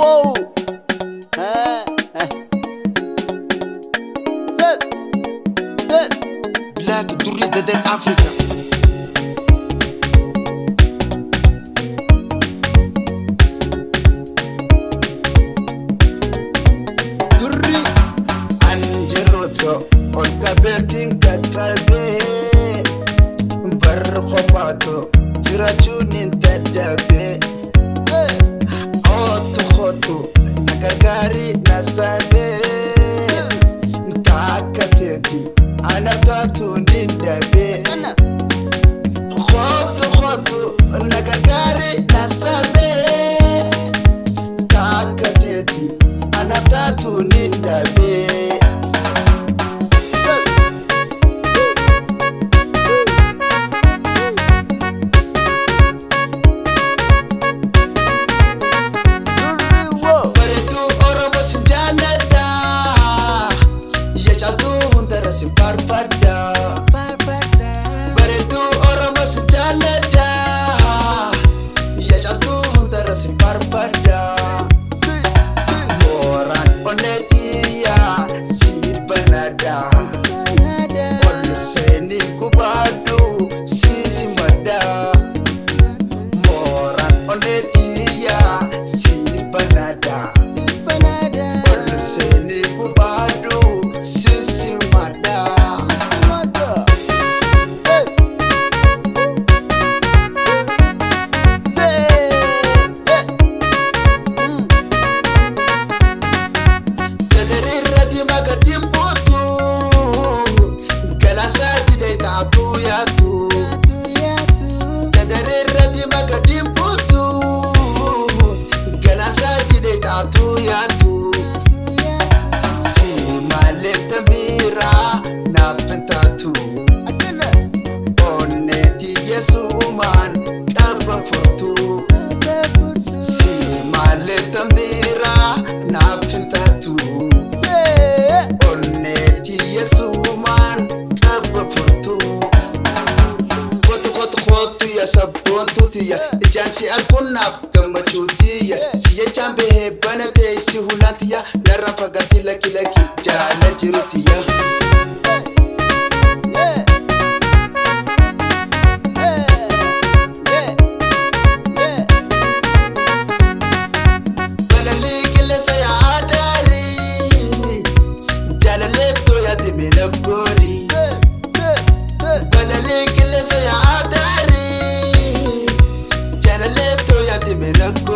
Wow. Set. Black Durri Dead Africa. Durri Angeroto Olga Betting Katrabe Barrobato Tirachunin Tadabe Oto Nagagari Nasabe Takateti Anatatu Nindabe Khoto Nagagari Nasabe Takateti Anatatu Nindabe Bareedu Oromoo si jaalladha yaa caaltuu hunda si barbaada mooraan onnee xiyyaa si banaadha ol seenii gubaadhu si simadha mooraan onnee xiyyaa si banaadha ol seenii gubaadhu si simadha. Suman kaba furtu si male tambira na pintatu onneti yesuman kaba furtu khotu ya sabontu tiya jansi alkunna gamachutiya si jambe he banate si hulatiya narra fagati laki jala jirutiya Balale kile sa ya adari, jalale to ya dimena.